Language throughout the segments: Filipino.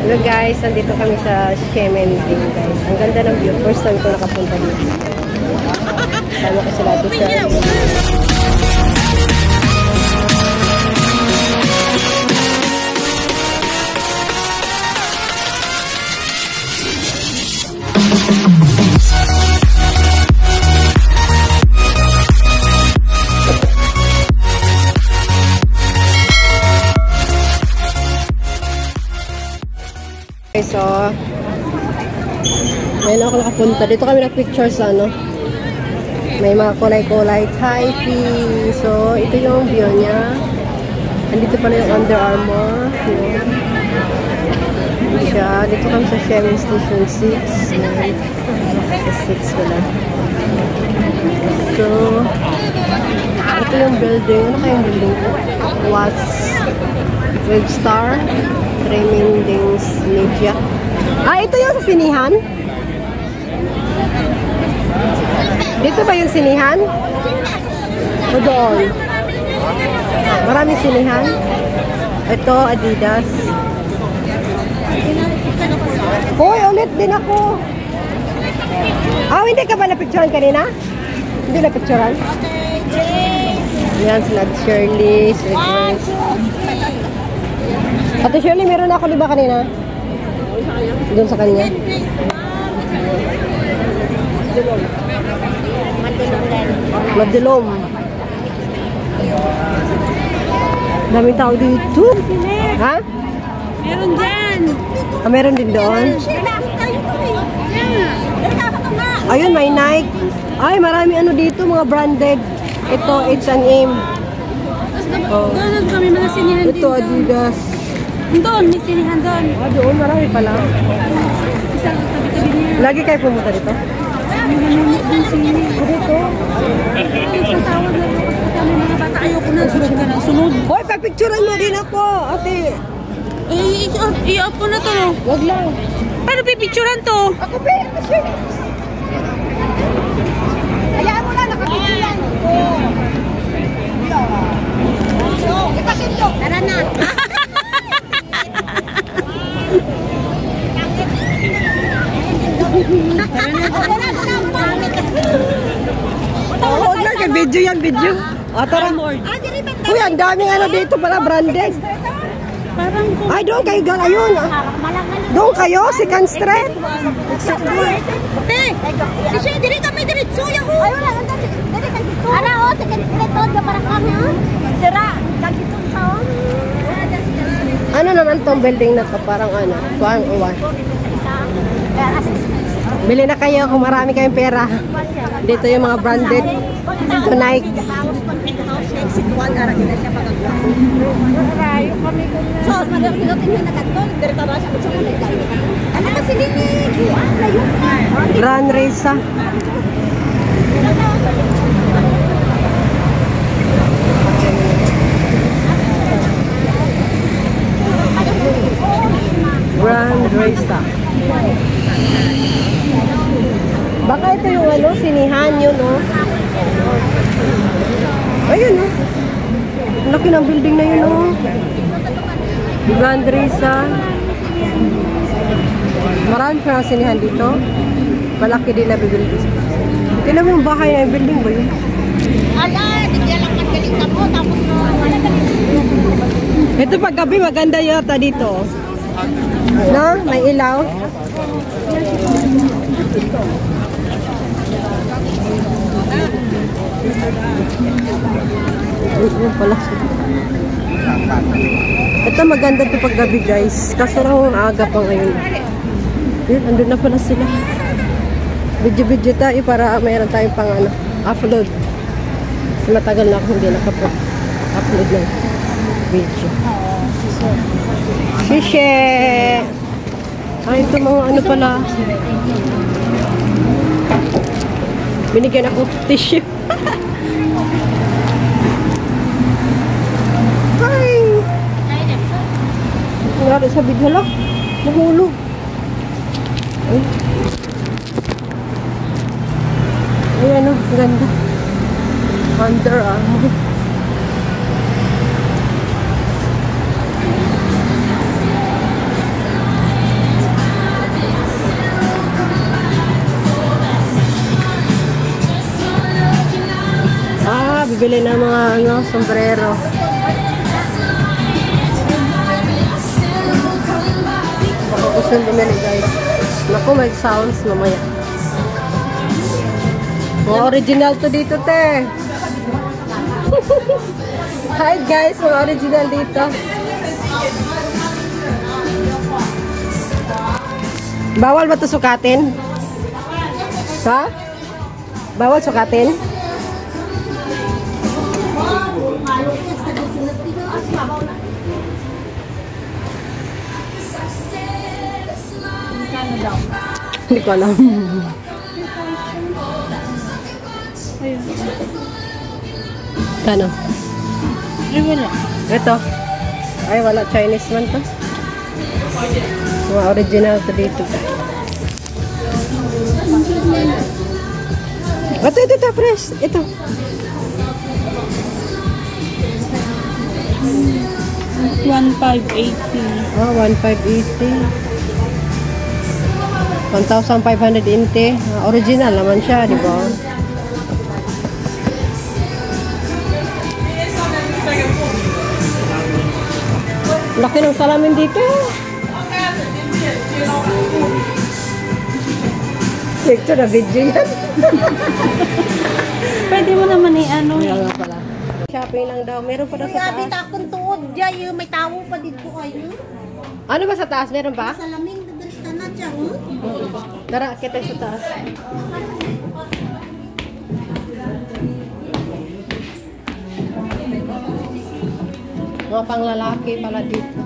Hello guys, nandito kami sa Xemending guys. Ang ganda ng view. First time ko nakapunta dito. Sama ko sila dito. So, ngayon ako nakapunta. Dito kami nag-picture sa ano. May mga kulay-kulay Thai-fee. So, ito yung view niya. Andito pala yung Under Armour. Siya. Dito kami sa Xemending Station 6. 6 wala. So, ito yung building. Ano kayong building ko? Webstar Xemending Media. Ah, ito yung sa sinihan? Dito ba yung sinihan? O doon? Maraming sinihan. Ito, Adidas. Hoy, ulit din ako. Ah, hindi ka ba na-picturean kanina? Hindi na-picturean? Yan, sila Shirley, sila Grace. Ate Shirley, meron ako di ba kanina? Doon sa kanya. Madilom. Daming tao dito. Ha? Meron dyan. Ah, meron din doon? Ayun, may Nike. Ay, marami ano dito, mga branded. Ito, H&M. Oh. Doon kami mga sinihan din. Ito, Adidas. Doon, may sinihan doon. Ah, doon, marami pala. Lagi kayo pumunta dito? Dito? Sa tawag na ito, kasi may mga bata, ayoko na, sunod ka ng sunod. Hoy, papicturean mo din ako, ate. I-up ko na to. Wag lang. Paano pipicturean to? Ako ba? Hayaan mo na, nakapicturean. Tara na. Oo, na, kay video yan, video. Ah, tara. Uy, ang daming ano dito pala, branded. Parang kung... Ay, doon kayo, ayun. Doon kayo, Second Street. Kasi diri kami diretso yaho. Ay, wala lang dito. Ara, oh, Second Street, oh, para kami, oh. Sira, kagitong sa, oh. Ano naman tong building na to? Parang ano, kuang uwan. Bili na kayo kung marami kayong pera. Dito yung mga branded. Ito Nike. Grand Race. Grand Race. Baka ito yung ano, sinihan yun, oh. Ayun, oh. Laki ng building na yun, oh. Grand Race. Marami pa ng sinihan dito. Malaki din na building. Tignan mo yung bahay na yung building ba yun? Ala, hindi lang magaling ka mo, tapos mo. Ito pag gabi maganda yata dito. No? May ilaw. Ito maganda ito pag gabi guys. Kaso lang aga pa ngayon. Yun, andun na pala sila. Video-video tayo para mayroon tayong pang ano, upload. Kasi matagal na ako hindi nakapag-upload ng video. Shishe! Ay, ito mga ano pala. Binigyan ako tissue. Hi! Nangyari sa video lang. Nahulog. Ay. Ayan o, ganda. Under Armour. bibili ng mga ano, sombrero. Baka gusto bumili guys. Naku, may sounds mamaya. Mga original to dito, te. Hi guys, mga original dito. Bawal ba ito sukatin? Ha? Bawal sukatin? Hindi ko alam. Kano? Wala. Ito. Ay, wala. Chinese man to. Mga original to dito. Ito, fresh. Ito. $1,580. Oh, 1,580. 1,580. Original naman siya, di ba? Laki ng salamin dito. Picture na video yan. Pwede mo naman i-ano. Kaya nga pala. Shopping lang daw. Meron pa daw sa Grabe taas. takong tuod dyan. May tao pa dito kayo. Ano ba sa taas? Meron ba? Sa laming dadalis ka na dyan. Tara, kita sa taas. Mga panglalaki pala dito.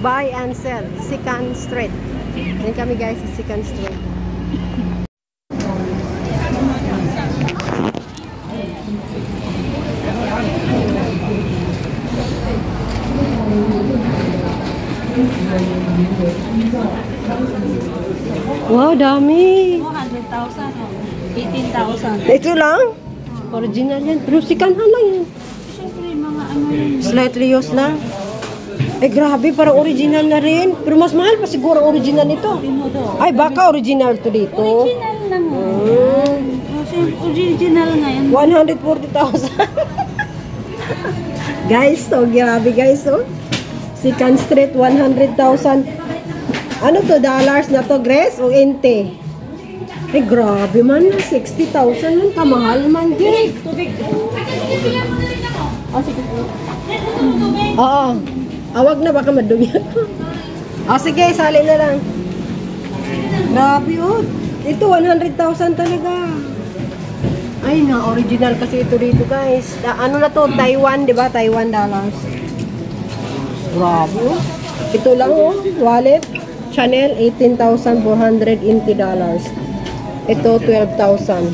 Buy and sell. Second Street. Yan kami guys sa Second Street. Wow, dami. 200,000. 18,000. Ito lang? Original yan. Pero second hand lang yan. Siyempre, mga ano yun. Slightly used lang. Eh grabe, parang original na rin. Pero mas mahal pa siguro ang original nito. Ay, baka original to dito. Original lang. Original ngayon. 140,000. Guys, so grabe guys, oh. Second Street, 100,000. Ano to, dollars na to, Grace? O ente? Eh, grabe man. 60,000 man. Kamahal man, Grace. Oo. Awag na, baka madumi ako. Sige, sali na lang. Grabe, oh. Ito, 100,000 talaga. Ay, na original kasi ito dito, guys. Ano na to? Taiwan, di ba? Taiwan dollars. Grabe, oh. Ito lang, oh. Wallet. Chanel, $18,480. Ito, 12,000.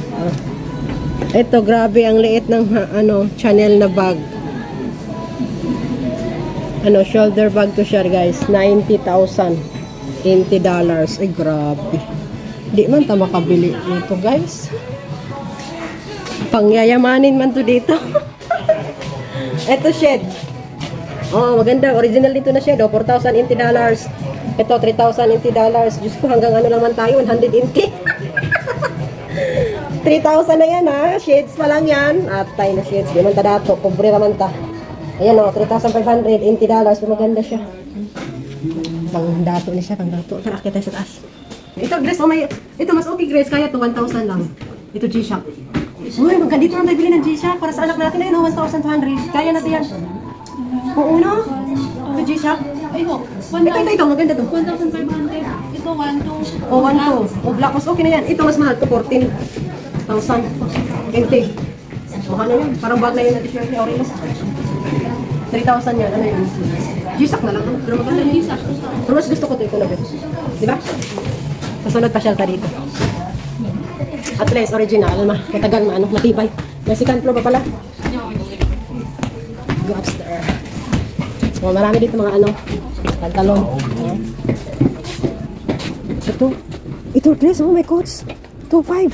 Ito, grabe. Ang liit ng, Chanel na bag. Shoulder bag to siya, guys. $90,000. $80. Ay, grabe. Di man ta makabili nito, guys. Pangyayamanin man to dito. Ito, shed. Oh, maganda. Original dito na shed. $4,080. Ito, $3,080. Diyos ko, hanggang ano lang man tayo, 180. 3,000 na yan, ha. Shades pa lang yan. Atay na shades. Di man ta dato. Pobre naman ta. Ayan o, $3,580. Maganda siya. Pang dato ni siya, pang dato. Tara, kita sa taas. Ito, Grace, ito mas okay, Grace. Kaya to 1,000 lang. Ito, G-Shock. Uy, magandito lang tayo bili ng G-Shock. Para sa anak natin, ayun o, 1,200. Kaya natin yan. Oo, no? Ito, G-Shock. Ito, maganda to. 1,500. Ito, 1,200. O, 1,200. O, black, mas okay na yan. Ito, mas mahal to, 14. 1,000. Empty. Mukha na yun. Parang bag na yun na t-shirt ni Aurelio. 3,000 yan. Ano yun? G-Shock na lang. Pero maganda yung G-Shock. Pero mas gusto ko ito yung kulabit. Diba? Sasunod pa siya dito. At least original. Matagal matibay. May second floor pa pala. Go upstairs. So, marami dito mga pantalon. Ito dress. Oh my gosh. 2,500.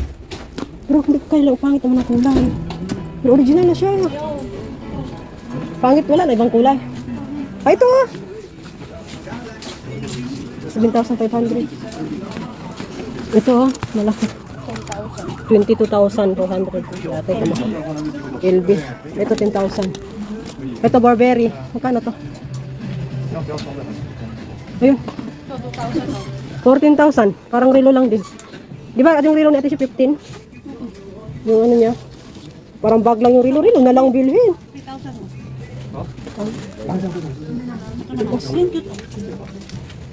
Pero hindi ko kailang pangit naman ang kulay. Pero original na siya. Pangit wala na ibang kulay. Ay, ito 7,500. Ito malaki. 22,200. Ito mahal. LB. Ito 10,000. Ito Burberry. Magkano to? Ayun. 14,000. Parang relo lang din. Di ba yung relo natin siya 15? Yung ano niya. Parang bag lang yung relo. Relo na lang bilhin. 3,000.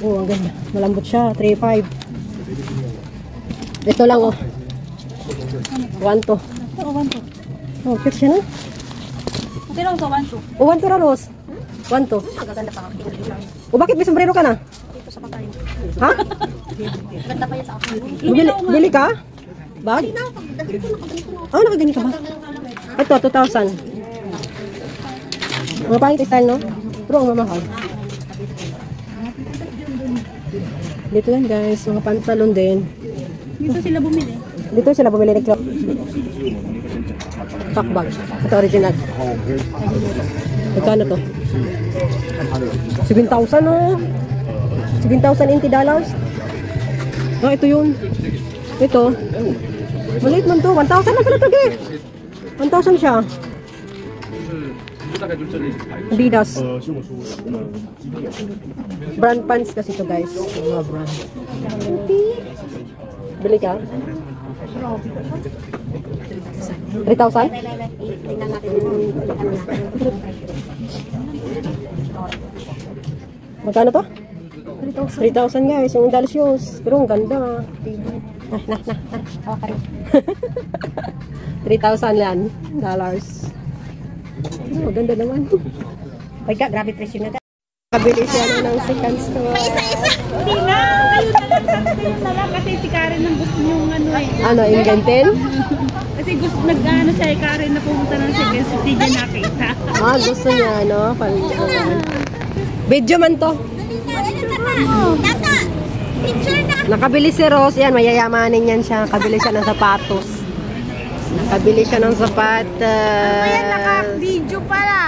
Oh, ang ganda. Malambot siya. 3,500. Ito lang, oh. 1,200. Oh, cute siya na. Ito lang sa 1,200. Oh, 1,200 Raros. 1,200. Magaganda pa ako. Oh, bakit may sombrero ka na? Dito sa pagkain. Ha? Ganda pa yan sa akin. Bili ka? Bag? Oh, nakaganito ba? Ito, 2,000. Mga pangit style, no? Pero ang mamahal. Dito yan, guys. Mga pantalon din. Dito sila bumili. Dito sila bumili ng cloth. Pack bag. Ito original. Magkano to? 7,000, no? 7,000 dollars. Oh, ito yun. Ito. Maliit man to. 1,000 na pala ito, eh. 1,000 siya. Adidas. Brand pants kasi ito, guys. Mga brand. Bili ka? 3,000? Tingnan natin. Magkano to? 3,000 guys. Yung Dallas shoes. Pero ang ganda. Okay. 3,000 yan. Dollars. Oh, ganda naman. Ay ka, grabe presyo na. Kabili siya ng second store. Hindi na. Kayo na lang kasi si Karen ang gusto niyong Ano, ingentin? Kasi gusto nag-ano siya kay Karen na pumunta ng second store. Hindi niya nakita. Ah, gusto niya, no? Video man to. Tata, picture na. Nakabili si Rose. Yan, mayayamanin yan siya. Nakabili siya ng sapatos. Nakabili siya ng sapatos. Naka-video pala.